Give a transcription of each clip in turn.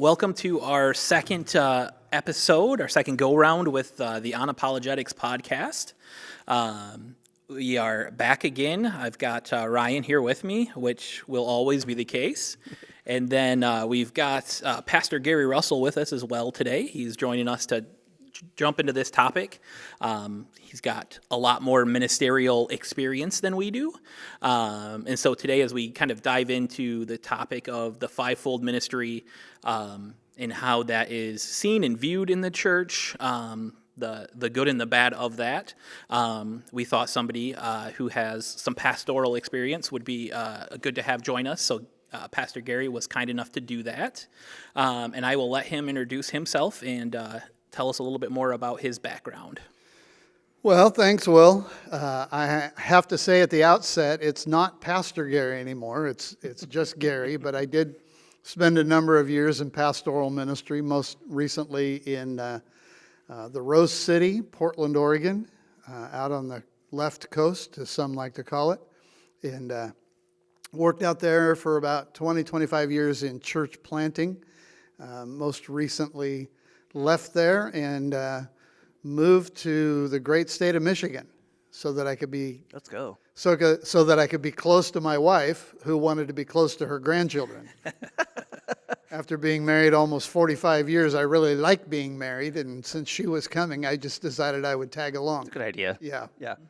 Welcome to our second episode, our second go-round with the Unapologetics podcast. We are back again. I've got Ryan here with me, which will always be the case. And then we've got Pastor Gary Russell with us as well today. He's joining us to jump into this topic. He's got a lot more ministerial experience than we do. And so today, as we kind of dive into the topic of the fivefold ministry and how that is seen and viewed in the church, the good and the bad of that, we thought somebody who has some pastoral experience would be good to have join us. So Pastor Gary was kind enough to do that. And I will let him introduce himself and tell us a little bit more about his background. Well, thanks, Will. I have to say at the outset, it's not Pastor Gary anymore. It's just Gary, but I did spend a number of years in pastoral ministry, most recently in the Rose City, Portland, Oregon, out on the left coast, as some like to call it, and worked out there for about 20, 25 years in church planting. Most recently left there and moved to the great state of Michigan so that I could be so that I could be close to my wife, who wanted to be close to her grandchildren. After being married almost 45 years, I really liked being married, and since she was coming, I just decided I would tag along. That's a good idea. Yeah. That's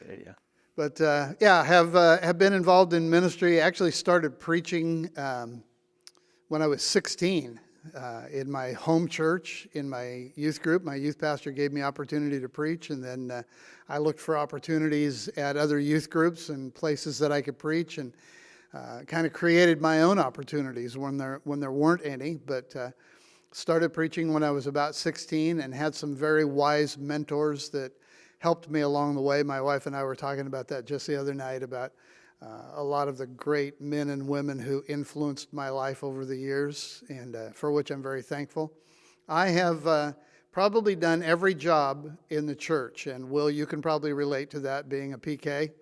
a good idea. But have been involved in ministry. Actually started preaching when I was 16. In my home church, in my youth group. My youth pastor gave me opportunity to preach, and then I looked for opportunities at other youth groups and places that I could preach, and kind of created my own opportunities when there weren't any, but started preaching when I was about 16 and had some very wise mentors that helped me along the way. My wife and I were talking about that just the other night, about a lot of the great men and women who influenced my life over the years, and for which I'm very thankful. I have probably done every job in the church, and Will, you can probably relate to that, being a PK.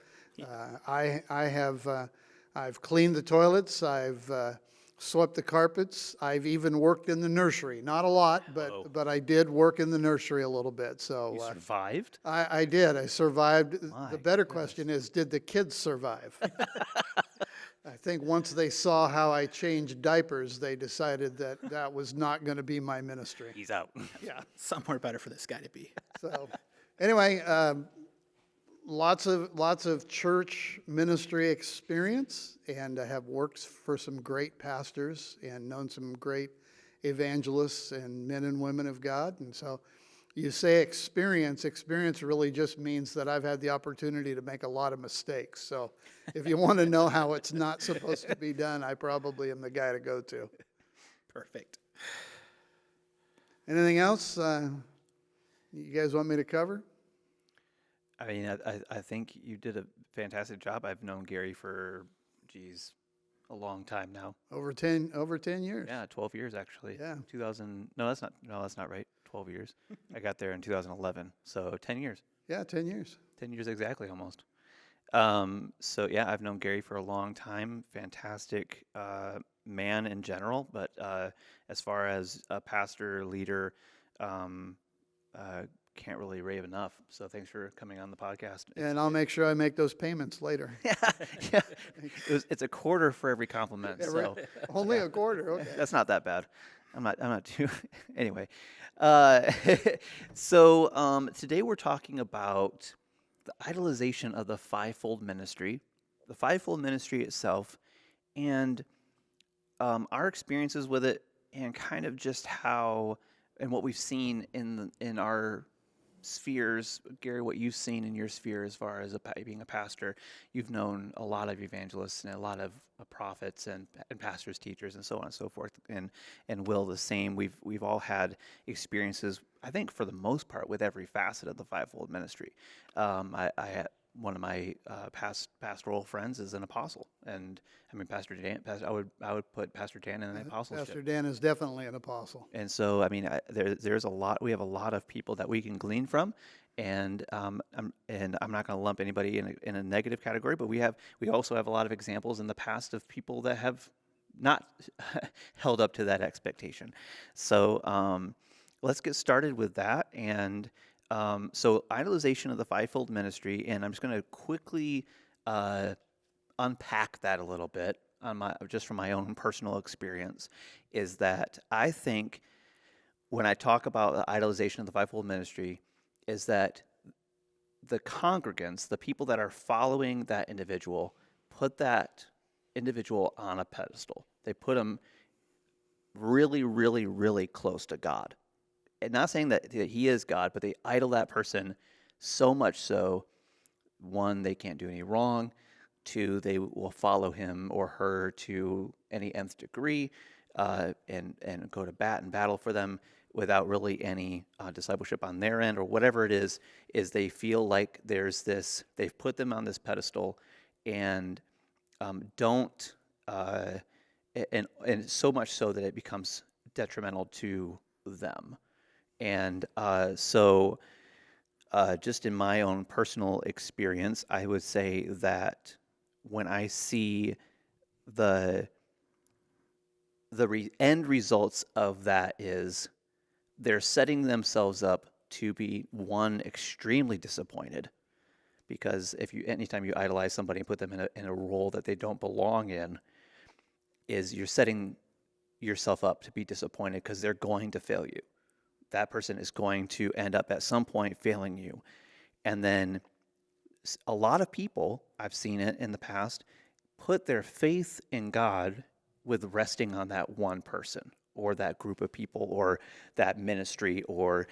I've cleaned the toilets, I've swept the carpets, I've even worked in the nursery. Not a lot, but I did work in the nursery a little bit. So you survived? I did. I survived. My the better goodness. question is, did the kids survive? I think once they saw how I changed diapers, they decided that was not going to be my ministry. He's out. Yeah. Somewhere better for this guy to be. So anyway, lots of church ministry experience, and I have worked for some great pastors and known some great evangelists and men and women of God. And so you say experience really just means that I've had the opportunity to make a lot of mistakes. So if you want to know how it's not supposed to be done, I probably am the guy to go to. Perfect. Anything else you guys want me to cover? I mean, I think you did a fantastic job. I've known Gary for, a long time now. Over 10 years. Yeah, 12 years actually. Yeah. 2000. No, that's not right. 12 years. I got there in 2011. So 10 years. Yeah, 10 years. 10 years exactly, almost. So yeah, I've known Gary for a long time. Fantastic man in general, but as far as a pastor, leader, can't really rave enough. So thanks for coming on the podcast. And I'll make sure I make those payments later. Yeah. It's a quarter for every compliment. Yeah, So right. Only a quarter. Okay. that's not that bad. I'm not too. Anyway, so today we're talking about the idolization of the fivefold ministry, the fivefold ministry itself, and our experiences with it, and kind of just how and what we've seen in our spheres. Gary, what you've seen in your sphere as far as being a pastor, you've known a lot of evangelists and a lot of prophets and pastors, teachers, and so on and so forth. And Will, the same. We've all had experiences, I think, for the most part, with every facet of the fivefold ministry. I had one of my pastoral friends is an apostle, and I mean Pastor Dan. I would put Pastor Dan in the apostleship. Pastor Dan is definitely an apostle. And so, I mean, there's a lot. We have a lot of people that we can glean from, and I'm not going to lump anybody in a negative category, but we also have a lot of examples in the past of people that have not held up to that expectation. So let's get started with that. And so idolization of the fivefold ministry, and I'm just going to quickly unpack that a little bit just from my own personal experience, is that I think when I talk about the idolization of the fivefold ministry, is that the congregants, the people that are following that individual, put that individual on a pedestal. They put him really, really, really close to God. And not saying that he is God, but they idol that person so much so, one, they can't do any wrong. Two, they will follow him or her to any nth degree and go to bat and battle for them without really any discipleship on their end, or whatever it is they feel like there's this, they've put them on this pedestal and don't, and so much so that it becomes detrimental to them. And so just in my own personal experience, I would say that when I see the end results of that is they're setting themselves up to be, one, extremely disappointed, because anytime you idolize somebody and put them in a role that they don't belong in, is you're setting yourself up to be disappointed because they're going to fail you. That person is going to end up at some point failing you. And then a lot of people, I've seen it in the past, put their faith in God with resting on that one person or that group of people or that ministry, or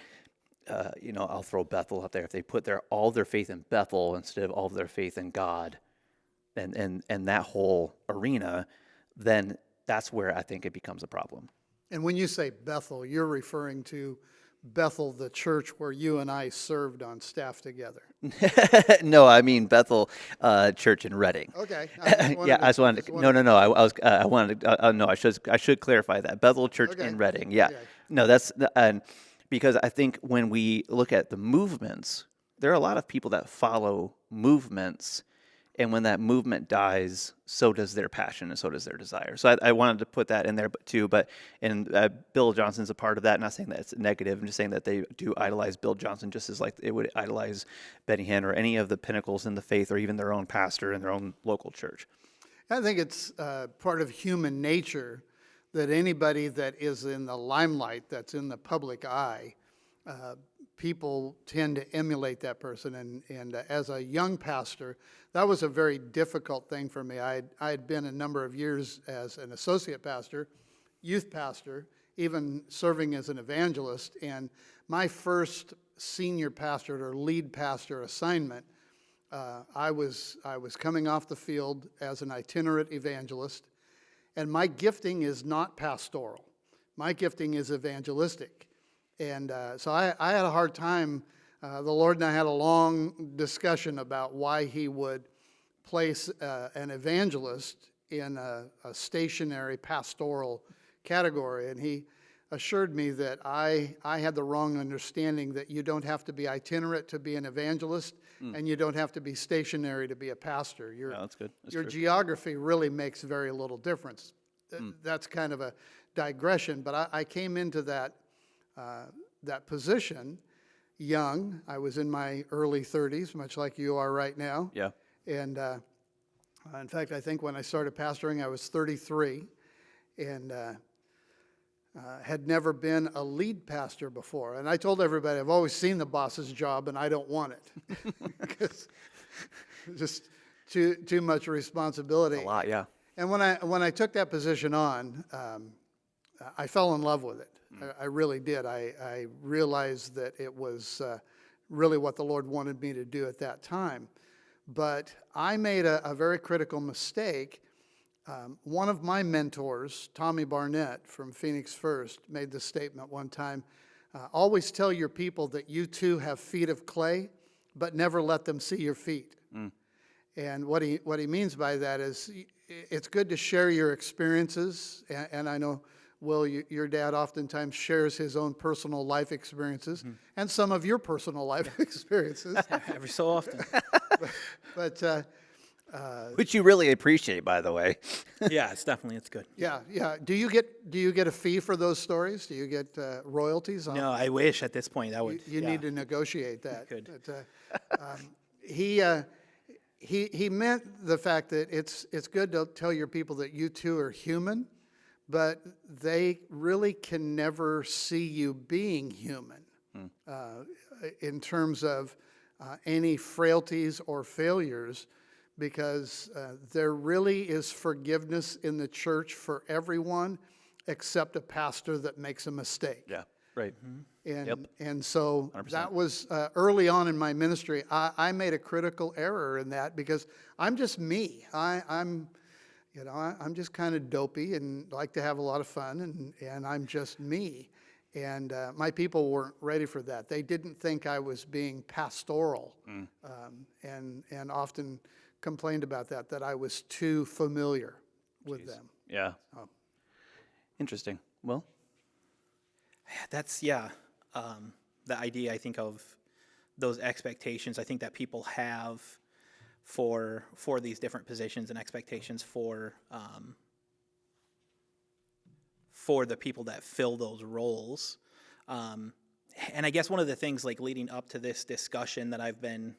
I'll throw Bethel out there. If they put all their faith in Bethel instead of all of their faith in God and that whole arena, then that's where I think it becomes a problem. And when you say Bethel, you're referring to Bethel, the church where you and I served on staff together. No, I mean Bethel Church in Reading. Okay. I should clarify that. Bethel Church in Reading. Yeah. Okay. No, and because I think when we look at the movements, there are a lot of people that follow movements, and when that movement dies, so does their passion and so does their desire. So I wanted to put that in there too. Bill Johnson's a part of that. Not saying that it's negative. I'm just saying that they do idolize Bill Johnson just as like they would idolize Benny Hinn or any of the pinnacles in the faith, or even their own pastor in their own local church. I think it's part of human nature that anybody that is in the limelight, that's in the public eye, people tend to emulate that person. And as a young pastor, that was a very difficult thing for me. I had been a number of years as an associate pastor, youth pastor, even serving as an evangelist. And my first senior pastor or lead pastor assignment, I was coming off the field as an itinerant evangelist. And my gifting is not pastoral. My gifting is evangelistic. And so I had a hard time. The Lord and I had a long discussion about why he would place an evangelist in a stationary pastoral category. And he assured me that I had the wrong understanding that you don't have to be itinerant to be an evangelist, and you don't have to be stationary to be a pastor. That's good. That's your true. geography really makes very little difference. That's kind of a digression, but I came into that position young. I was in my early 30s, much like you are right now. Yeah. And in fact, I think when I started pastoring, I was 33 and had never been a lead pastor before. And I told everybody, I've always seen the boss's job and I don't want it. Because just too much responsibility. A lot, yeah. And when I took that position on, I fell in love with it. I really did. I realized that it was really what the Lord wanted me to do at that time. But I made a very critical mistake. One of my mentors, Tommy Barnett from Phoenix First, made the statement one time, always tell your people that you too have feet of clay, but never let them see your feet. And what he means by that is it's good to share your experiences, and I know, Will, your dad oftentimes shares his own personal life experiences and some of your personal life experiences. Every so often. But Which you really appreciate, by the way. Yeah, it's good. Yeah, yeah. Do you get a fee for those stories? Do you get royalties on? No, I wish at this point that would. You yeah. need to negotiate that. could. But, he meant the fact that it's good to tell your people that you too are human, but they really can never see you being human in terms of any frailties or failures, because there really is forgiveness in the church for everyone except a pastor that makes a mistake. Yeah, right. And so 100%. that was early on in my ministry. I made a critical error in that because I'm just me. I'm just kind of dopey and like to have a lot of fun, and I'm just me. And my people weren't ready for that. They didn't think I was being pastoral, and often complained about that I was too familiar with them. Yeah. Interesting. Well, That's the idea, I think, of those expectations I think that people have for these different positions and expectations for the people that fill those roles. And I guess one of the things like leading up to this discussion that I've been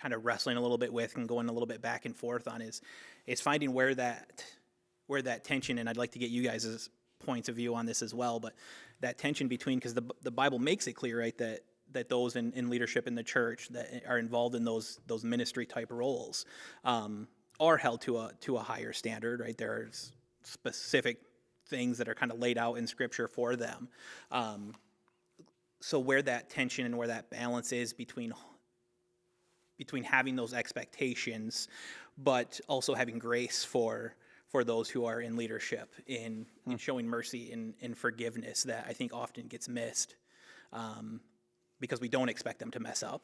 kind of wrestling a little bit with and going a little bit back and forth on is finding where that tension, and I'd like to get you guys' points of view on this as well, but that tension between, because the Bible makes it clear, right, that those in leadership in the church that are involved in those ministry type roles are held to a higher standard, right? There's specific things that are kind of laid out in Scripture for them. So where that tension and where that balance is between having those expectations, but also having grace for those who are in leadership, in showing mercy and forgiveness, that I think often gets missed because we don't expect them to mess up.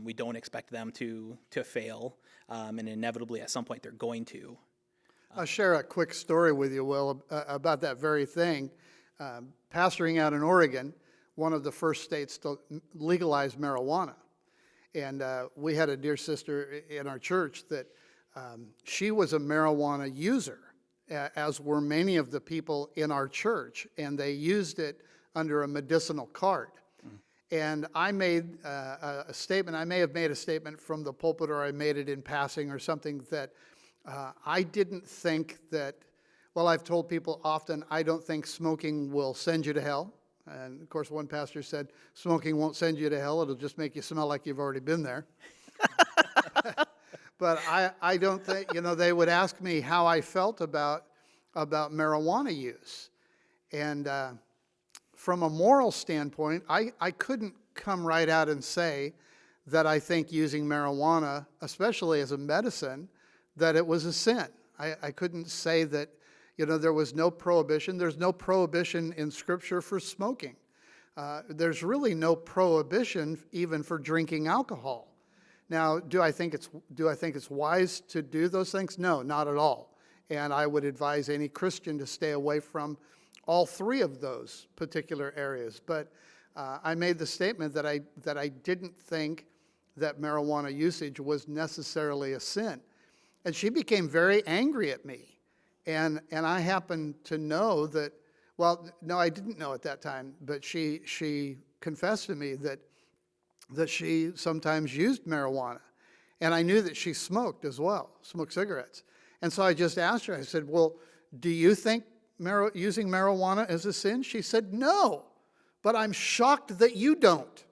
We don't expect them to fail, and inevitably at some point they're going to. I'll share a quick story with you, Will, about that very thing. Pastoring out in Oregon, one of the first states to legalize marijuana. And we had a dear sister in our church that she was a marijuana user, as were many of the people in our church, and they used it under a medicinal card. And I made a statement. I may have made a statement from the pulpit, or I made it in passing or something, that I didn't think that, well, I've told people often, I don't think smoking will send you to hell. And of course, one pastor said, smoking won't send you to hell, it'll just make you smell like you've already been there. But I don't think, they would ask me how I felt about marijuana use. And from a moral standpoint, I couldn't come right out and say that I think using marijuana, especially as a medicine, that it was a sin. I couldn't say that, there was no prohibition. There's no prohibition in Scripture for smoking. There's really no prohibition even for drinking alcohol. Now, do I think it's wise to do those things? No, not at all. And I would advise any Christian to stay away from all three of those particular areas. But I made the statement that I didn't think that marijuana usage was necessarily a sin. And she became very angry at me. And I happen to know that, well, no, I didn't know at that time, but she confessed to me that she sometimes used marijuana. And I knew that she smoked as well, smoked cigarettes. And so I just asked her, I said, well, do you think using marijuana is a sin? She said, no, but I'm shocked that you don't.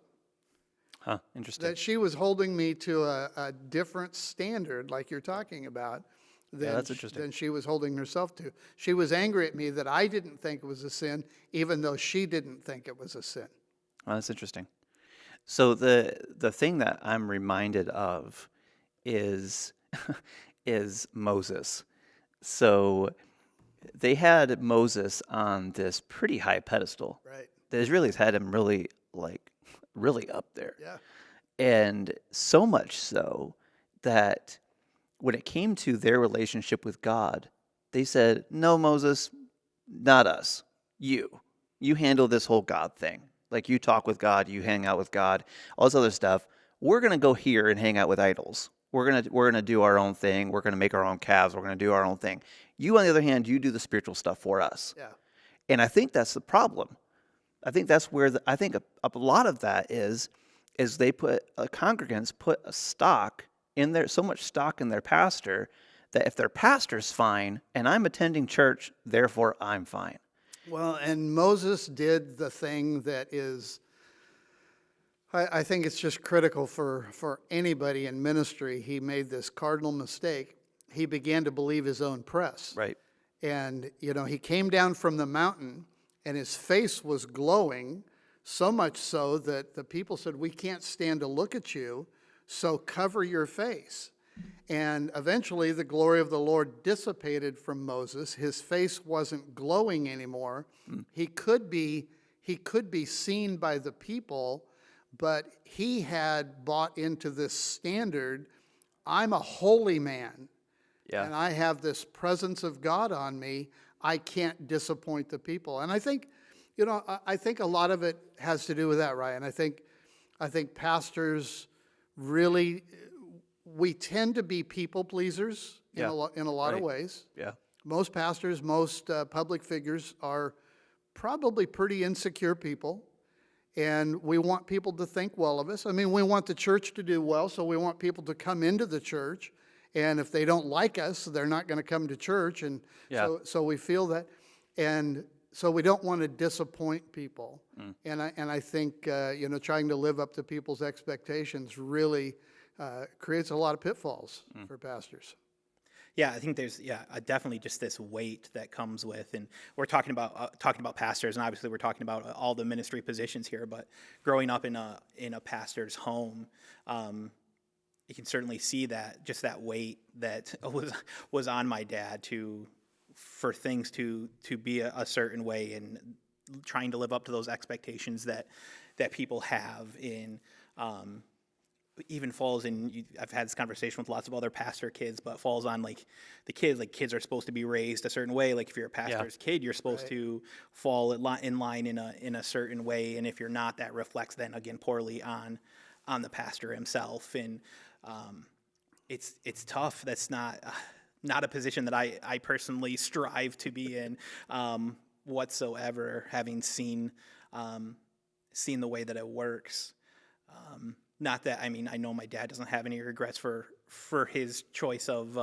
Huh, interesting. That she was holding me to a different standard, like you're talking about, that's interesting. than she was holding herself to. She was angry at me that I didn't think it was a sin, even though she didn't think it was a sin. Oh, that's interesting. So the thing that I'm reminded of is is Moses. So they had Moses on this pretty high pedestal. Right. The Israelis had him really up there. Yeah. And so much so that when it came to their relationship with God, they said, no, Moses, not us. You handle this whole God thing. Like, you talk with God, you hang out with God, all this other stuff. We're going to go here and hang out with idols. We're gonna do our own thing. We're gonna make our own calves. We're gonna do our own thing. You, on the other hand, you do the spiritual stuff for us. Yeah. And I think that's the problem. I think that's where a lot of that is they put congregants put a stock in their so much stock in their pastor that if their pastor's fine and I'm attending church, therefore I'm fine. Well, and Moses did the thing that is, I think it's just critical for anybody in ministry. He made this cardinal mistake. He began to believe his own press. Right. And, he came down from the mountain and his face was glowing, so much so that the people said, we can't stand to look at you, so cover your face. And eventually the glory of the Lord dissipated from Moses. His face wasn't glowing anymore. He could be seen by the people, but he had bought into this standard. I'm a holy man, and I have this presence of God on me. I can't disappoint the people. And I think, I think a lot of it has to do with that, Ryan. I think pastors really, we tend to be people pleasers in a lot of ways. Yeah. Most pastors, most public figures are probably pretty insecure people, and we want people to think well of us. I mean, we want the church to do well, so we want people to come into the church, and if they don't like us, they're not going to come to church, and so we feel that, and so we don't want to disappoint people. And I think trying to live up to people's expectations really creates a lot of pitfalls for pastors. Yeah, I think there's definitely just this weight that comes with, and we're talking about pastors, and obviously we're talking about all the ministry positions here. But growing up in a pastor's home, you can certainly see that weight that was on my dad for things to be a certain way, and trying to live up to those expectations that people have in. Even falls in, I've had this conversation with lots of other pastor kids, but falls on the kids. Kids are supposed to be raised a certain way. If you're a pastor's kid, you're supposed to fall in line in a certain way, and if you're not, that reflects then again poorly on the pastor himself. And it's tough. That's not a position that I personally strive to be in whatsoever. Having seen the way that it works. Not that, I know my dad doesn't have any regrets for his choice of,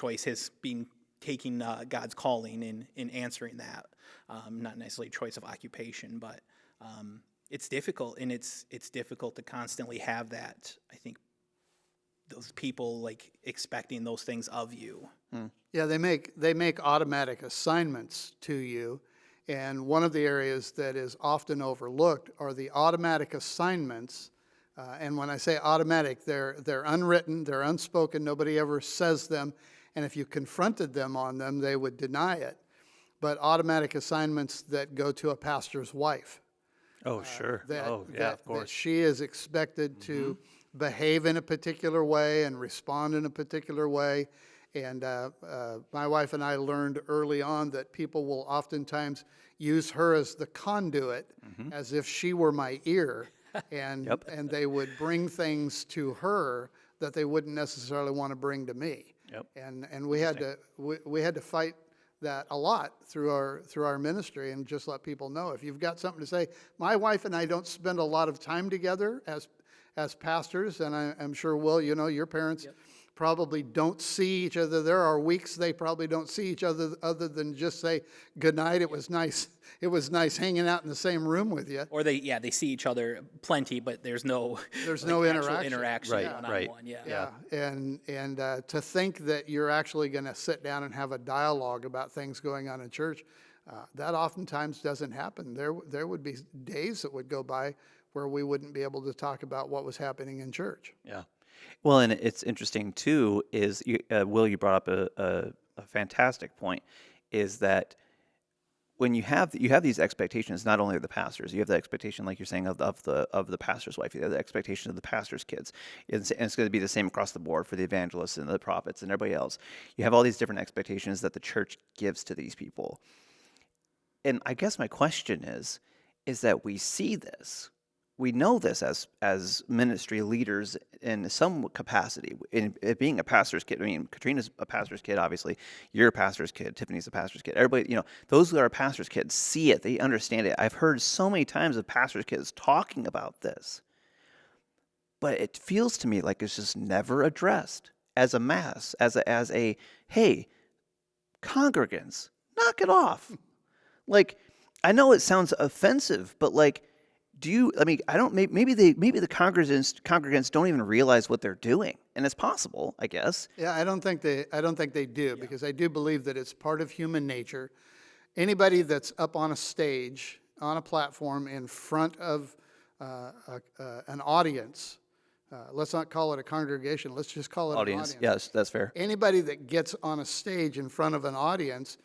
his taking God's calling in answering that. Not necessarily choice of occupation, but it's difficult, and it's difficult to constantly have that, I think, those people expecting those things of you. Yeah, they make automatic assignments to you. And one of the areas that is often overlooked are the automatic assignments. And when I say automatic, they're unwritten, they're unspoken, nobody ever says them. And if you confronted them on them, they would deny it. But automatic assignments that go to a pastor's wife. Oh, sure. Of course. That she is expected to behave in a particular way and respond in a particular way. And my wife and I learned early on that people will oftentimes use her as the conduit, as if she were my ear, and they would bring things to her that they wouldn't necessarily want to bring to me. And we had to fight that a lot through our ministry, and just let people know, if you've got something to say. My wife and I don't spend a lot of time together as pastors, and I'm sure, Will, your parents probably don't see each other. There are weeks they probably don't see each other than just say good night. It was nice hanging out in the same room with you. Or they see each other plenty, but there's no interaction one-on-one. And to think that you're actually going to sit down and have a dialogue about things going on in church, that oftentimes doesn't happen. There would be days that would go by where we wouldn't be able to talk about what was happening in church. Yeah. Well, and it's interesting too, is Will, you brought up a fantastic point, is that when you have these expectations, not only of the pastors, you have the expectation, like you're saying, of the pastor's wife, you have the expectation of the pastor's kids, and it's going to be the same across the board for the evangelists and the prophets and everybody else. You have all these different expectations that the church gives to these people. And I guess my question is that we see this, we know this as ministry leaders in some capacity. In it being a pastor's kid, I mean, Katrina's a pastor's kid, obviously. You're a pastor's kid. Tiffany's a pastor's kid. Everybody, those that are pastor's kids see it. They understand it. I've heard so many times of pastor's kids talking about this. But it feels to me like it's just never addressed as a mass, as a hey, congregants, knock it off. Like, I know it sounds offensive, but like, maybe the congregants don't even realize what they're doing, and it's possible, I guess. Yeah, I don't think they do, because I do believe that it's part of human nature. Anybody that's up on a stage, on a platform, in front of an audience, let's not call it a congregation, let's just call it an audience. Yes, that's fair. Anybody that gets on a stage in front of an audience,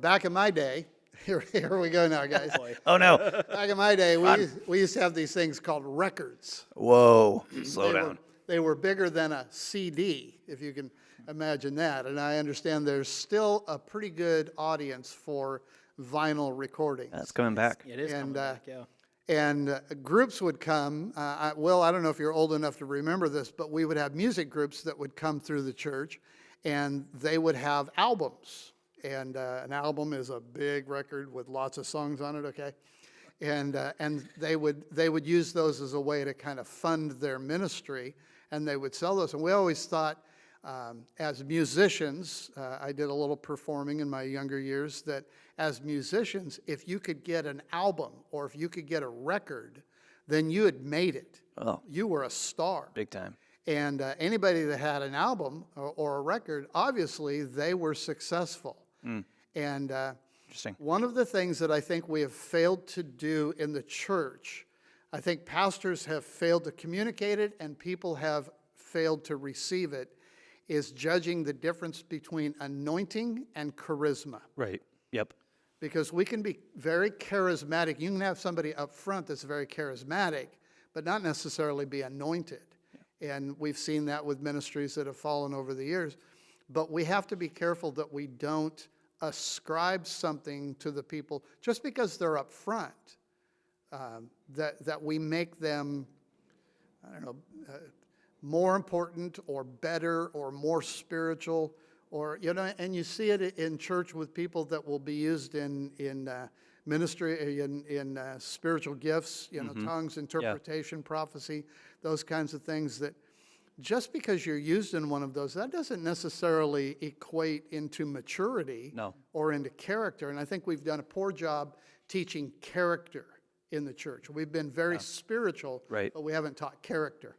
back in my day, here we go now, guys. Oh, no. Back in my day, we used to have these things called records. Whoa, slow down. They were bigger than a CD, if you can imagine that. And I understand there's still a pretty good audience for vinyl recordings. That's coming back. It is coming back, yeah. And groups would come. I don't know if you're old enough to remember this, but we would have music groups that would come through the church, and they would have albums. And an album is a big record with lots of songs on it, okay? And they would use those as a way to kind of fund their ministry, and they would sell those. And we always thought, as musicians, I did a little performing in my younger years, that as musicians, if you could get an album or if you could get a record, then you had made it. Oh. You were a star. Big time. And anybody that had an album or a record, obviously they were successful. And Interesting. one of the things that I think we have failed to do in the church, I think pastors have failed to communicate it and people have failed to receive it, is judging the difference between anointing and charisma. Right. Yep. Because we can be very charismatic. You can have somebody up front that's very charismatic, but not necessarily be anointed. Yeah. And we've seen that with ministries that have fallen over the years. But we have to be careful that we don't ascribe something to the people just because they're up front, that we make them, more important or better or more spiritual, or, and you see it in church with people that will be used in ministry, in spiritual gifts, tongues, interpretation, prophecy, those kinds of things, that just because you're used in one of those, that doesn't necessarily equate into maturity or into character. And I think we've done a poor job teaching character in the church. We've been very spiritual, but we haven't taught character.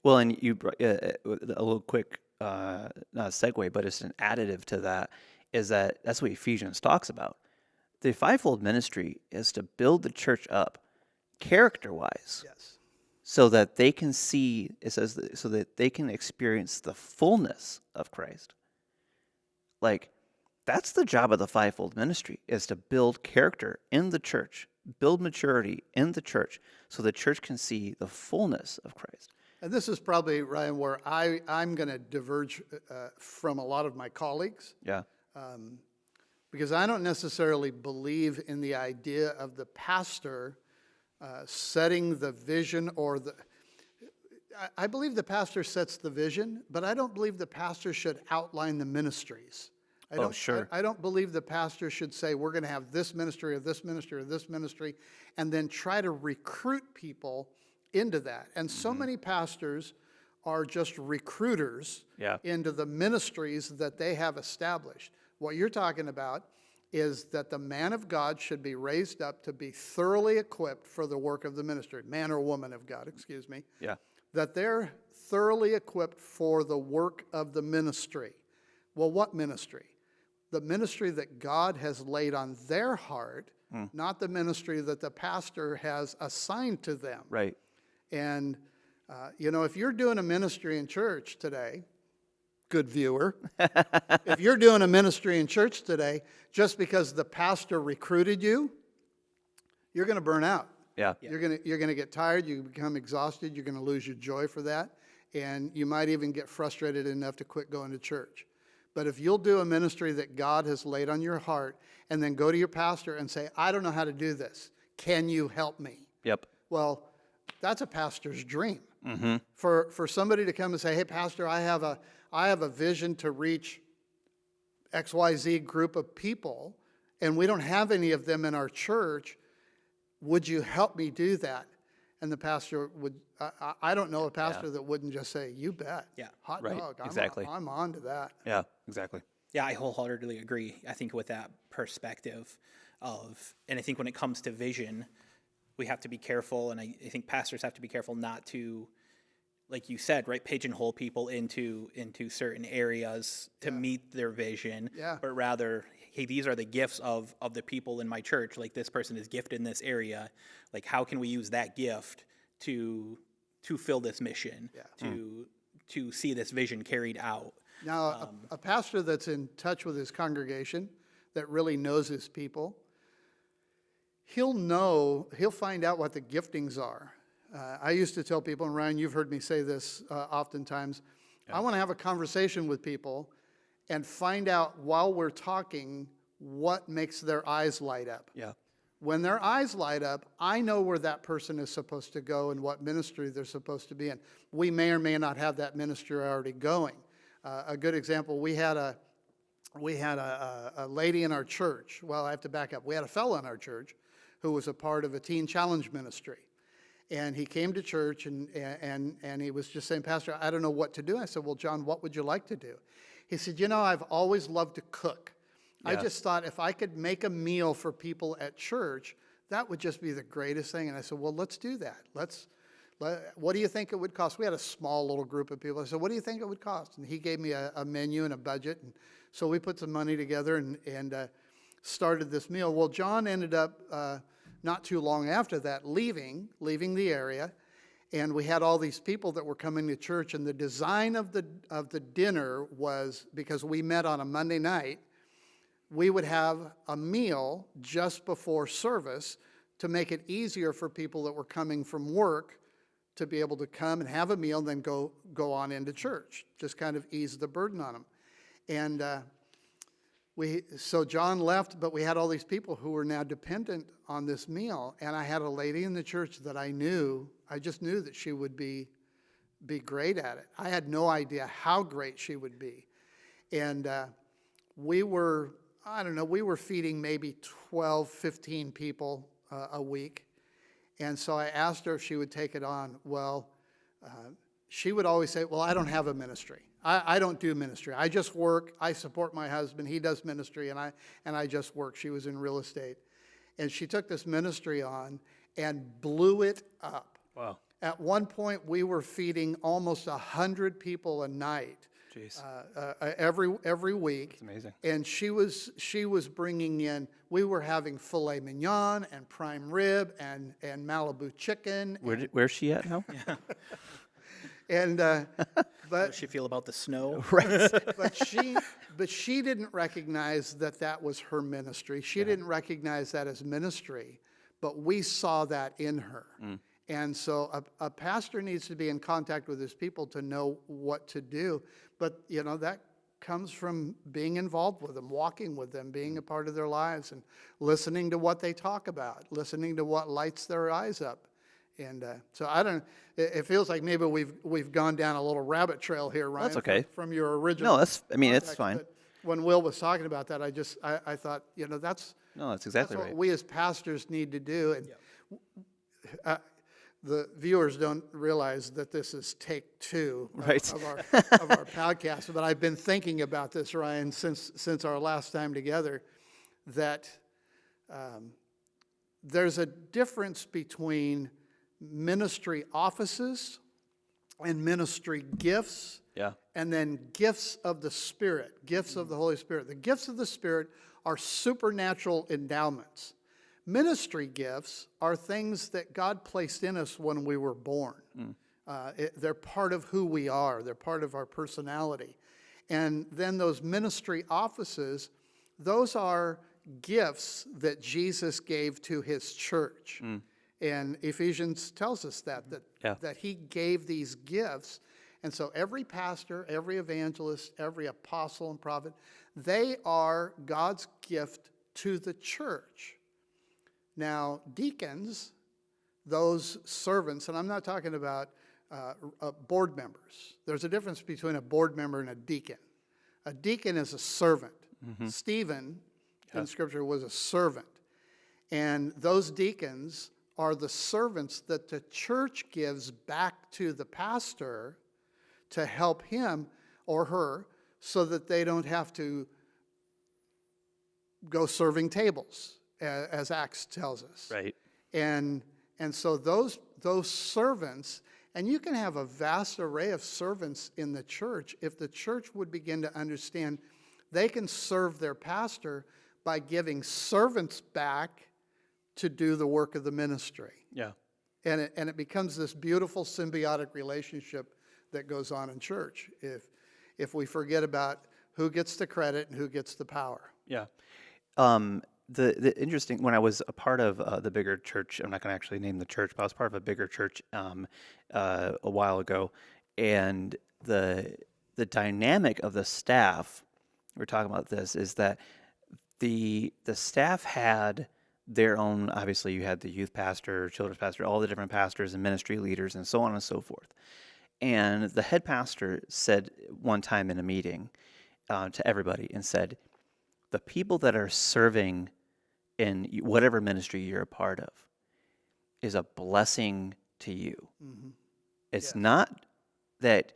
Well, and you brought a little quick, not a segue, but it's an additive to that, is that's what Ephesians talks about. The fivefold ministry is to build the church up character-wise. Yes. So that they can see, it says, so that they can experience the fullness of Christ. Like, that's the job of the fivefold ministry, is to build character in the church, build maturity in the church, so the church can see the fullness of Christ. And this is probably, Ryan, where I'm going to diverge from a lot of my colleagues. Yeah. Because I don't necessarily believe in the idea of the pastor setting the vision, I believe the pastor sets the vision, but I don't believe the pastor should outline the ministries. I don't believe the pastor should say, we're going to have this ministry or this ministry or this ministry, and then try to recruit people into that. And so many pastors are just recruiters into the ministries that they have established. What you're talking about is that the man of God should be raised up to be thoroughly equipped for the work of the ministry. Man or woman of God, excuse me. Yeah. That they're thoroughly equipped for the work of the ministry. Well, what ministry? The ministry that God has laid on their heart, not the ministry that the pastor has assigned to them. Right. And, if you're doing a ministry in church today, good viewer, if you're doing a ministry in church today, just because the pastor recruited you, you're going to burn out. Yeah. You're going to get tired. You become exhausted. You're going to lose your joy for that. And you might even get frustrated enough to quit going to church. But if you'll do a ministry that God has laid on your heart and then go to your pastor and say, I don't know how to do this. Can you help me? Yep. Well, that's a pastor's dream. For somebody to come and say, hey, pastor, I have a vision to reach XYZ group of people, and we don't have any of them in our church. Would you help me do that? And the pastor would, I don't know a pastor that wouldn't just say, you bet. Yeah. Hot Right, dog. exactly. I'm on to that. Yeah, exactly. Yeah, I wholeheartedly agree. I think with that perspective and I think when it comes to vision, we have to be careful, and I think pastors have to be careful not to, like you said, right, pigeonhole people into certain areas to meet their vision, but rather, hey, these are the gifts of the people in my church. Like, this person is gifted in this area. Like, how can we use that gift to fill this mission, to see this vision carried out? Now, a pastor that's in touch with his congregation, that really knows his people, he'll find out what the giftings are. I used to tell people, and Ryan, you've heard me say this oftentimes, I want to have a conversation with people and find out while we're talking what makes their eyes light up. Yeah. When their eyes light up, I know where that person is supposed to go and what ministry they're supposed to be in. We may or may not have that ministry already going. A good example, we had a lady in our church. Well, I have to back up. We had a fellow in our church who was a part of a teen challenge ministry. And he came to church and he was just saying, Pastor, I don't know what to do. I said, well, John, what would you like to do? He said, I've always loved to cook. I just thought if I could make a meal for people at church, that would just be the greatest thing. And I said, well, let's do that. What do you think it would cost? We had a small little group of people. I said, what do you think it would cost? And he gave me a menu and a budget. And so we put some money together and started this meal. Well, John ended up not too long after that leaving the area. And we had all these people that were coming to church. And the design of the dinner was, because we met on a Monday night, we would have a meal just before service to make it easier for people that were coming from work to be able to come and have a meal and then go on into church, just kind of ease the burden on them. And so John left, but we had all these people who were now dependent on this meal. And I had a lady in the church that I just knew that she would be great at it. I had no idea how great she would be. And we were feeding maybe 12, 15 people a week. And so I asked her if she would take it on. Well, she would always say, well, I don't have a ministry. I don't do ministry. I just work. I support my husband. He does ministry, and I just work. She was in real estate. And she took this ministry on and blew it up. Wow. At one point, we were feeding almost 100 people a night. Jeez. Every week. That's amazing. And she was bringing in, we were having filet mignon and prime rib and Malibu chicken. Where's she at now? And How but does she feel about the snow? Right. but she didn't recognize that was her ministry. She didn't recognize that as ministry, but we saw that in her. And so a pastor needs to be in contact with his people to know what to do. But, that comes from being involved with them, walking with them, being a part of their lives, and listening to what they talk about, listening to what lights their eyes up. And so it feels like maybe we've gone down a little rabbit trail here, Ryan. That's okay. From your original. No, it's context, fine. but when Will was talking about that, I thought, that's exactly what right. we as pastors need to do. And the viewers don't realize that this is take two of our podcast, but I've been thinking about this, Ryan, since our last time together, that there's a difference between ministry offices and ministry gifts, and then gifts of the Spirit, gifts of the Holy Spirit. The gifts of the Spirit are supernatural endowments. Ministry gifts are things that God placed in us when we were born. They're part of who we are. They're part of our personality. And then those ministry offices, those are gifts that Jesus gave to his church. And Ephesians tells us that he gave these gifts. And so every pastor, every evangelist, every apostle and prophet, they are God's gift to the church. Now, deacons, those servants, and I'm not talking about board members. There's a difference between a board member and a deacon. A deacon is a servant. Stephen in Scripture was a servant. And those deacons are the servants that the church gives back to the pastor to help him or her so that they don't have to go serving tables, as Acts tells us. Right. And so those servants, and you can have a vast array of servants in the church if the church would begin to understand they can serve their pastor by giving servants back to do the work of the ministry. Yeah. And it becomes this beautiful symbiotic relationship that goes on in church if we forget about who gets the credit and who gets the power. Yeah. The interesting, when I was a part of the bigger church, I'm not going to actually name the church, but I was part of a bigger church a while ago, and the dynamic of the staff, we're talking about this, is that the staff had their own, obviously you had the youth pastor, children's pastor, all the different pastors and ministry leaders and so on and so forth. And the head pastor said one time in a meeting to everybody and said, the people that are serving in whatever ministry you're a part of is a blessing to you. Mm-hmm. It's not that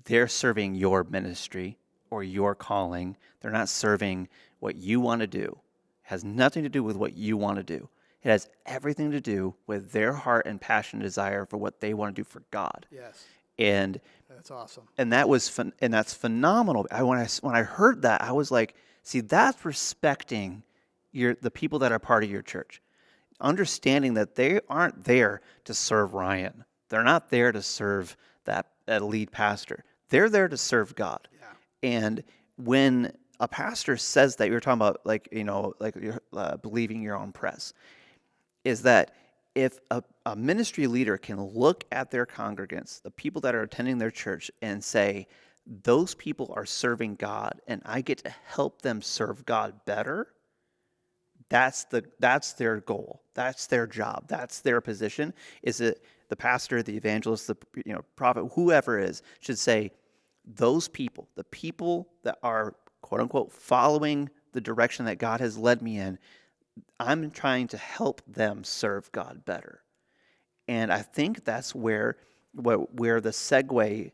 they're serving your ministry or your calling. They're not serving what you want to do. It has nothing to do with what you want to do. It has everything to do with their heart and passion and desire for what they want to do for God. Yes. And that's awesome. And that was and that's phenomenal. When I heard that, I was like, see, that's respecting the people that are part of your church. Understanding that they aren't there to serve Ryan. They're not there to serve that lead pastor. They're there to serve God. Yeah. And when a pastor says that, you're talking about you're believing your own press, is that if a ministry leader can look at their congregants, the people that are attending their church, and say, those people are serving God, and I get to help them serve God better, that's their goal. That's their job. That's their position. Is it the pastor, the evangelist, the prophet, whoever it is, should say, those people, the people that are, quote unquote, following the direction that God has led me in, I'm trying to help them serve God better. And I think that's where the segue,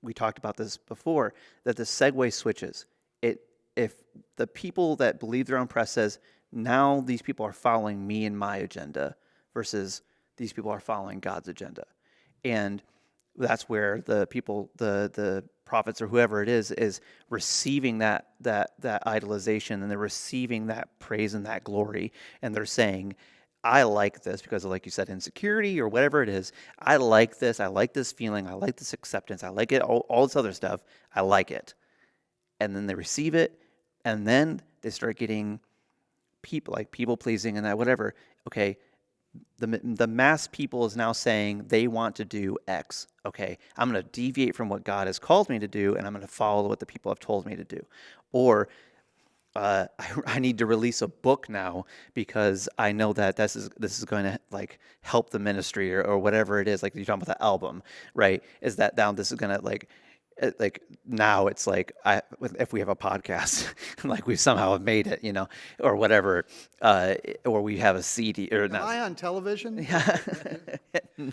we talked about this before, that the segue switches. If the people that believe their own press says, now these people are following me and my agenda, versus these people are following God's agenda. And that's where the people, the prophets or whoever it is receiving that idolization, and they're receiving that praise and that glory, and they're saying, I like this because of, like you said, insecurity or whatever it is. I like this feeling, I like this acceptance, I like it, all this other stuff, I like it. And then they receive it, and then they start getting people pleasing and that whatever. Okay, the mass people is now saying they want to do X. Okay, I'm going to deviate from what God has called me to do, and I'm going to follow what the people have told me to do. Or I need to release a book now because I know that this is going to help the ministry or whatever it is. Like you're talking about the album, right? Is that now this is going to now it's if we have a podcast, we somehow have made it, or whatever, or we have a CD or Am I on television? Yeah.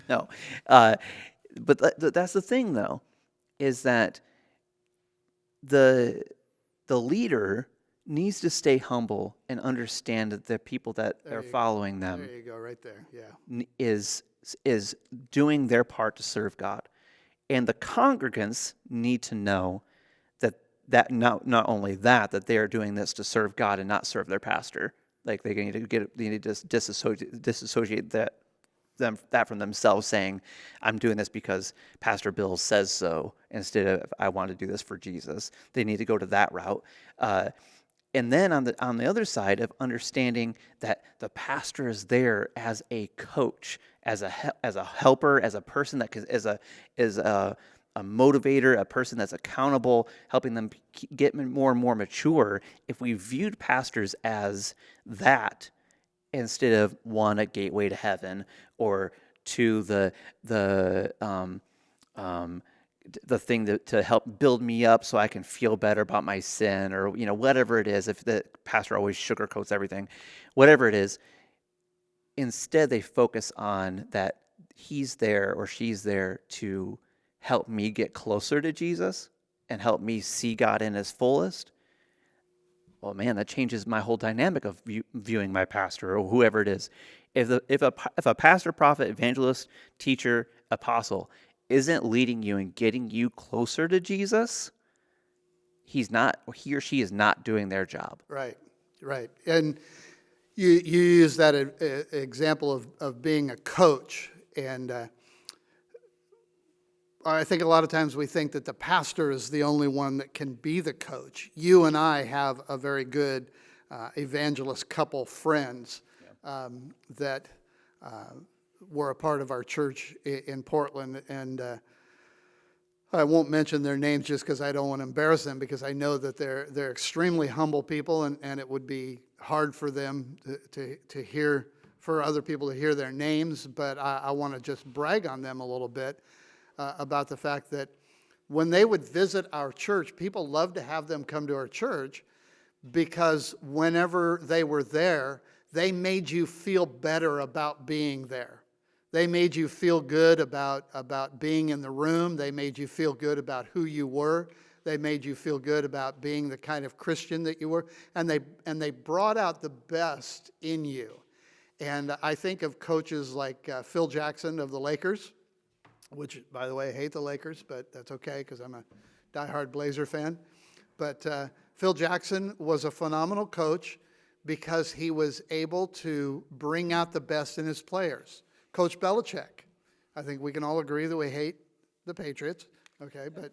No. But that's the thing though, is that the leader needs to stay humble and understand that the people that are following them, there you go, right there, yeah, is doing their part to serve God. And the congregants need to know that not only that they are doing this to serve God and not serve their pastor. They need to disassociate that from themselves, saying, I'm doing this because Pastor Bill says so, instead of I want to do this for Jesus. They need to go to that route. And then on the other side of understanding that the pastor is there as a coach, as a helper, as a person that is a motivator, a person that's accountable, helping them get more and more mature. If we viewed pastors as that, instead of a gateway to heaven, or to the thing to help build me up so I can feel better about my sin, or whatever it is. If the pastor always sugarcoats everything, whatever it is, instead they focus on that he's there or she's there to help me get closer to Jesus and help me see God in his fullest. Well, man, that changes my whole dynamic of viewing my pastor or whoever it is. If a pastor, prophet, evangelist, teacher, apostle isn't leading you and getting you closer to Jesus, he or she is not doing their job. Right. And you use that example of being a coach, and I think a lot of times we think that the pastor is the only one that can be the coach. You and I have a very good evangelist couple friends that were a part of our church in Portland, and I won't mention their names just because I don't want to embarrass them, because I know that they're extremely humble people, and it would be hard for them to hear, for other people to hear their names, but I want to just brag on them a little bit about the fact that when they would visit our church, people loved to have them come to our church, because whenever they were there, they made you feel better about being there. They made you feel good about being in the room. They made you feel good about who you were. They made you feel good about being the kind of Christian that you were. And they brought out the best in you. And I think of coaches like Phil Jackson of the Lakers, which, by the way, I hate the Lakers, but that's okay because I'm a diehard Blazer fan. But Phil Jackson was a phenomenal coach because he was able to bring out the best in his players. Coach Belichick, I think we can all agree that we hate the Patriots, okay? But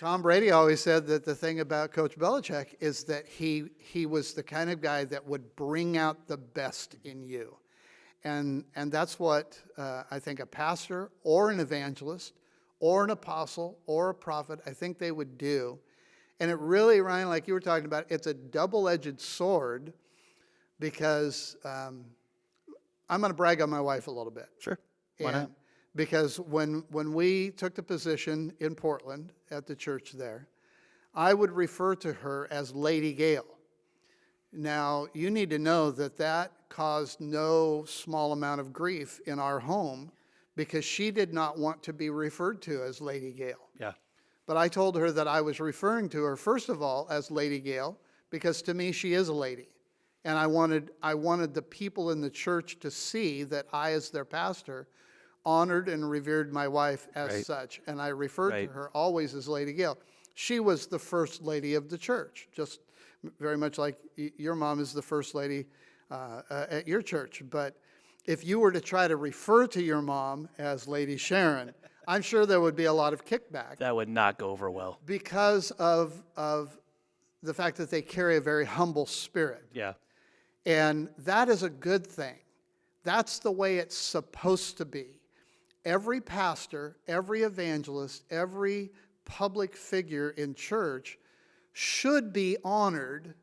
Tom Brady always said that the thing about Coach Belichick is that he was the kind of guy that would bring out the best in you. And that's what I think a pastor or an evangelist or an apostle or a prophet, I think they would do. And it really, Ryan, like you were talking about, it's a double-edged sword, because I'm going to brag on my wife a little bit. Sure. Why not? Because when we took the position in Portland at the church there, I would refer to her as Lady Gail. Now, you need to know that caused no small amount of grief in our home, because she did not want to be referred to as Lady Gail. Yeah. But I told her that I was referring to her, first of all, as Lady Gail, because to me she is a lady. And I wanted the people in the church to see that I, as their pastor, honored and revered my wife as such. And I referred to her always as Lady Gail. She was the first lady of the church, just very much like your mom is the first lady at your church. But if you were to try to refer to your mom as Lady Sharon, I'm sure there would be a lot of kickback. That would not go over well. Because of the fact that they carry a very humble spirit. Yeah. And that is a good thing. That's the way it's supposed to be. Every pastor, every evangelist, every public figure in church should be honored,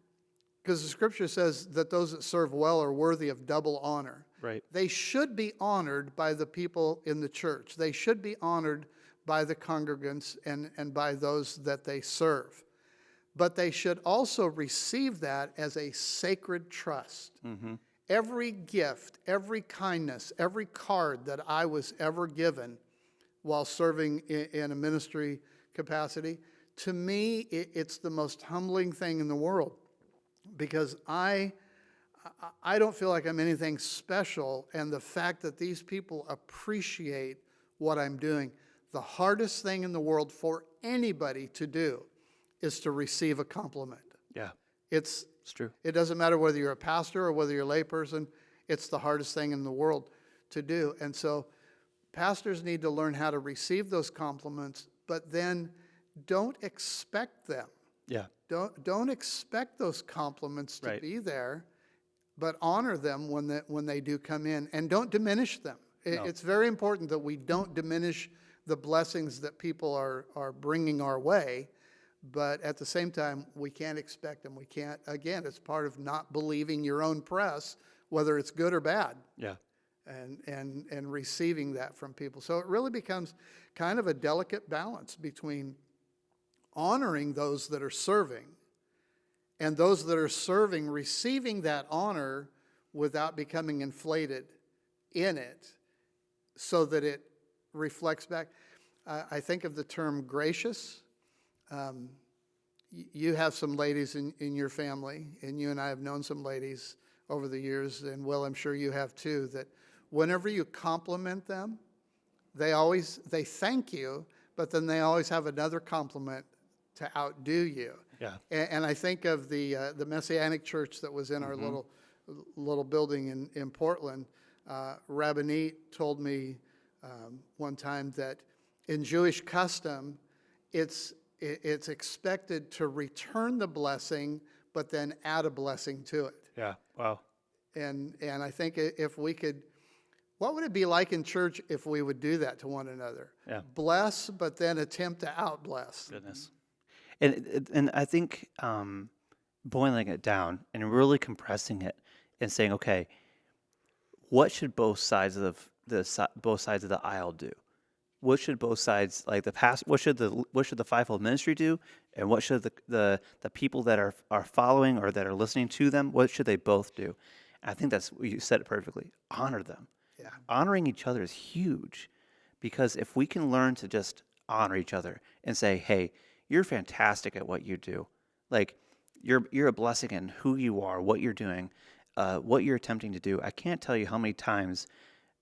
because the scripture says that those that serve well are worthy of double honor. Right. They should be honored by the people in the church. They should be honored by the congregants and by those that they serve. But they should also receive that as a sacred trust. Mm-hmm. Every gift, every kindness, every card that I was ever given while serving in a ministry capacity, to me, it's the most humbling thing in the world, because I don't feel like I'm anything special, and the fact that these people appreciate what I'm doing. The hardest thing in the world for anybody to do is to receive a compliment. Yeah. It's true. It doesn't matter whether you're a pastor or whether you're a layperson. It's the hardest thing in the world to do. And so pastors need to learn how to receive those compliments, but then don't expect them. Yeah. Don't expect those compliments to be there, but honor them when they do come in, and don't diminish them. No. It's very important that we don't diminish the blessings that people are bringing our way. But at the same time, we can't expect them. We can't, again, it's part of not believing your own press, whether it's good or bad. Yeah. and receiving that from people. So it really becomes kind of a delicate balance between honoring those that are serving and those that are serving receiving that honor without becoming inflated in it so that it reflects back. I think of the term gracious. You have some ladies in your family, and you and I have known some ladies over the years, and Will, I'm sure you have too, that whenever you compliment them, they thank you, but then they always have another compliment to outdo you. Yeah. And I think of the Messianic church that was in our little building in Portland. Rabbinite told me one time that in Jewish custom, it's expected to return the blessing, but then add a blessing to it. Yeah. Wow. And I think if we could, what would it be like in church if we would do that to one another? Yeah. Bless, but then attempt to outbless. Goodness. And I think boiling it down and really compressing it and saying, okay, what should both sides of the aisle do? What should both sides, like the past, what should the fivefold ministry do, and what should the people that are following or that are listening to them, what should they both do? I think that's, you said it perfectly. Honor them. Yeah. Honoring each other is huge, because if we can learn to just honor each other and say, hey, you're fantastic at what you do, like you're a blessing in who you are, what you're doing, what you're attempting to do. I can't tell you how many times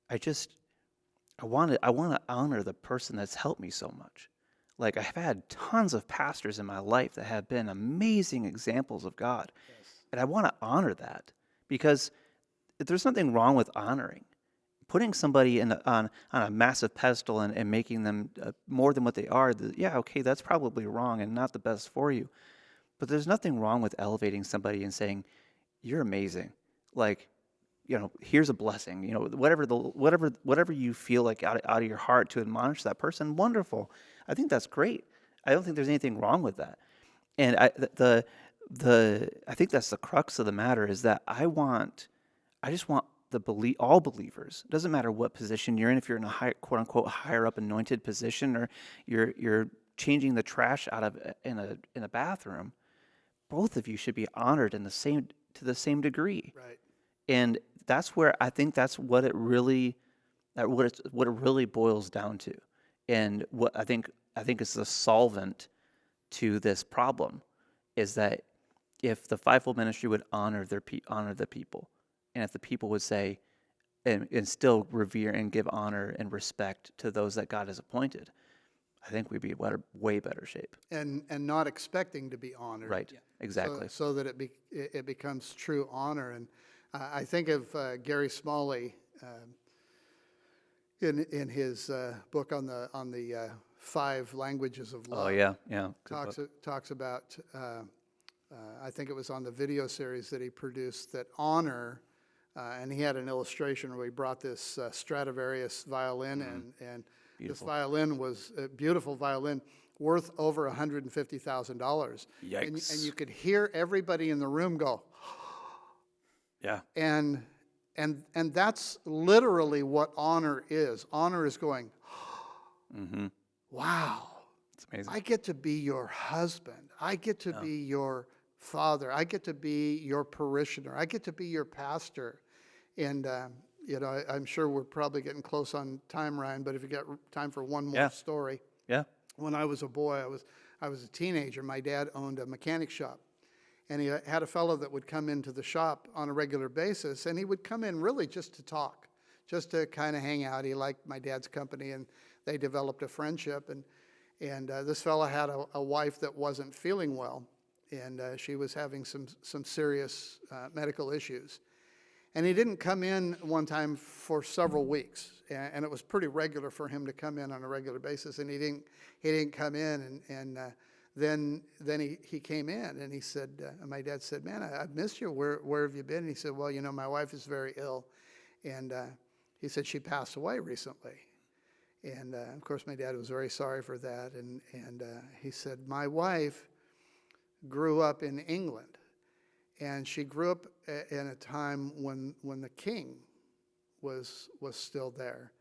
I want to honor the person that's helped me so much. Like, I've had tons of pastors in my life that have been amazing examples of God. Yes. And I want to honor that, because there's nothing wrong with honoring. Putting somebody on a massive pedestal and making them more than what they are, yeah, okay, that's probably wrong and not the best for you. But there's nothing wrong with elevating somebody and saying, you're amazing. Like, here's a blessing. Whatever you feel like out of your heart to admonish that person, wonderful. I think that's great. I don't think there's anything wrong with that. And I think that's the crux of the matter, is that I just want all believers. It doesn't matter what position you're in. If you're in a high, quote unquote, higher up anointed position, or you're changing the trash out of in a bathroom, both of you should be honored to the same degree. Right. And that's where I think that's what it really boils down to. And what I think is the solvent to this problem is that if the fivefold ministry would honor the people, and if the people would say and still revere and give honor and respect to those that God has appointed, I think we'd be in way better shape. And not expecting to be honored. Right. Yeah. Exactly. So that it becomes true honor. And I think of Gary Smalley in his book on the 5 languages of love. Oh yeah, yeah. Talks about I think it was on the video series that he produced, that honor, and he had an illustration where he brought this Stradivarius violin and Beautiful. This violin was a beautiful violin worth over $150,000. Yikes. And you could hear everybody in the room go, Yeah. and that's literally what honor is. Honor is going, wow, It's amazing. I get to be your husband. I get to be your father. I get to be your parishioner. I get to be your pastor. And, I'm sure we're probably getting close on time, Ryan, but if you got time for one more story. Yeah. When I was a boy, I was a teenager. My dad owned a mechanic shop. And he had a fellow that would come into the shop on a regular basis, and he would come in really just to talk, just to kind of hang out. He liked my dad's company, and they developed a friendship. And this fellow had a wife that wasn't feeling well, and she was having some serious medical issues. And he didn't come in one time for several weeks, and it was pretty regular for him to come in on a regular basis. And he didn't come in, and then he came in, and he said, my dad said, "Man, I've missed you. Where have you been?" And he said, "Well, my wife is very ill," and he said she passed away recently. And of course, my dad was very sorry for that. And he said, "My wife grew up in England, and she grew up in a time when the king was still there.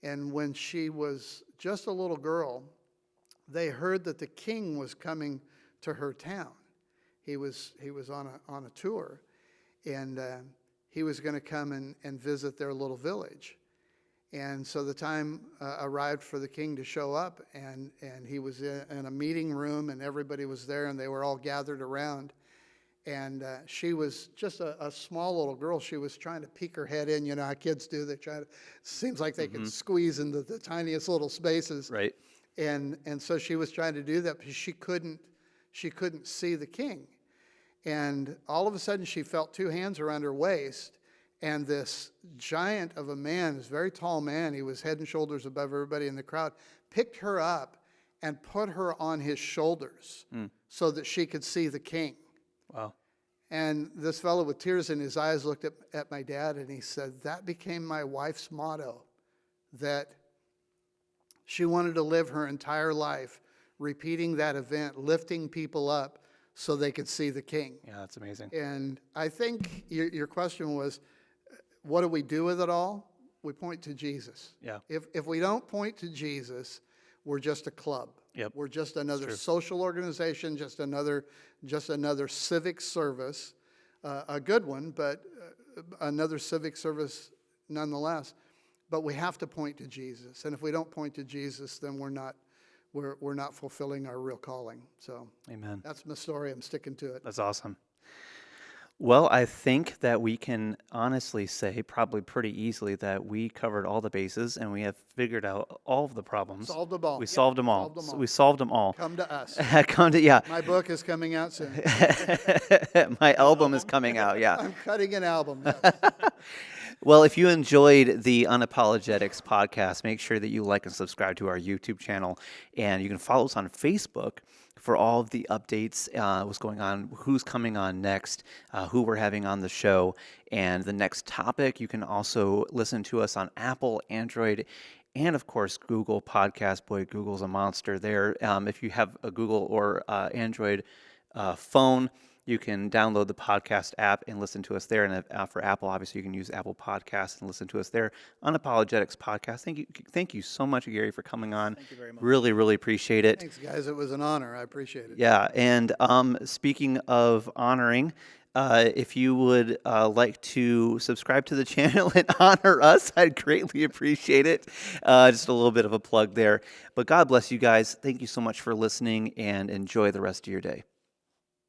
And when she was just a little girl, they heard that the king was coming to her town. He was on a tour, and he was going to come and visit their little village. And so the time arrived for the king to show up, and he was in a meeting room, and everybody was there, and they were all gathered around. And she was just a small little girl. She was trying to peek her head in. You know how kids do. They try to, seems like they can squeeze into the tiniest little spaces. Right. And so she was trying to do that, but she couldn't see the king. And all of a sudden she felt two hands around her waist, and this giant of a man, this very tall man, he was head and shoulders above everybody in the crowd, picked her up and put her on his shoulders so that she could see the king. Wow. And this fellow with tears in his eyes looked at my dad, and he said, that became my wife's motto, that she wanted to live her entire life repeating that event, lifting people up so they could see the king. Yeah, that's amazing. And I think your question was, what do we do with it all? We point to Jesus. Yeah. If we don't point to Jesus, we're just a club. Yep. We're just another social organization, just another civic service, a good one, but another civic service nonetheless. But we have to point to Jesus, and if we don't point to Jesus, then we're not fulfilling our real calling. So, Amen. That's my story. I'm sticking to it. That's awesome. Well, I think that we can honestly say, probably pretty easily, that we covered all the bases and we have figured out all of the problems. Solved them all. We solved them all. Solved them all. We solved them all. Come to us. Yeah. My book is coming out soon. My album is coming out, yeah. I'm cutting an album. Yes. Well, if you enjoyed the Unapologetics podcast, make sure that you like and subscribe to our YouTube channel. And you can follow us on Facebook for all of the updates, what's going on, who's coming on next, who we're having on the show, and the next topic. You can also listen to us on Apple, Android, and of course, Google Podcast. Boy, Google's a monster there. If you have a Google or Android phone, you can download the podcast app and listen to us there. And for Apple, obviously, you can use Apple Podcasts and listen to us there. Unapologetics Podcast. Thank you so much, Gary, for coming on. Thank you very much. Really, really appreciate it. Thanks, guys. It was an honor. I appreciate it. Yeah, and speaking of honoring, if you would like to subscribe to the channel and honor us, I'd greatly appreciate it. Just a little bit of a plug there. But God bless you guys. Thank you so much for listening, and enjoy the rest of your day.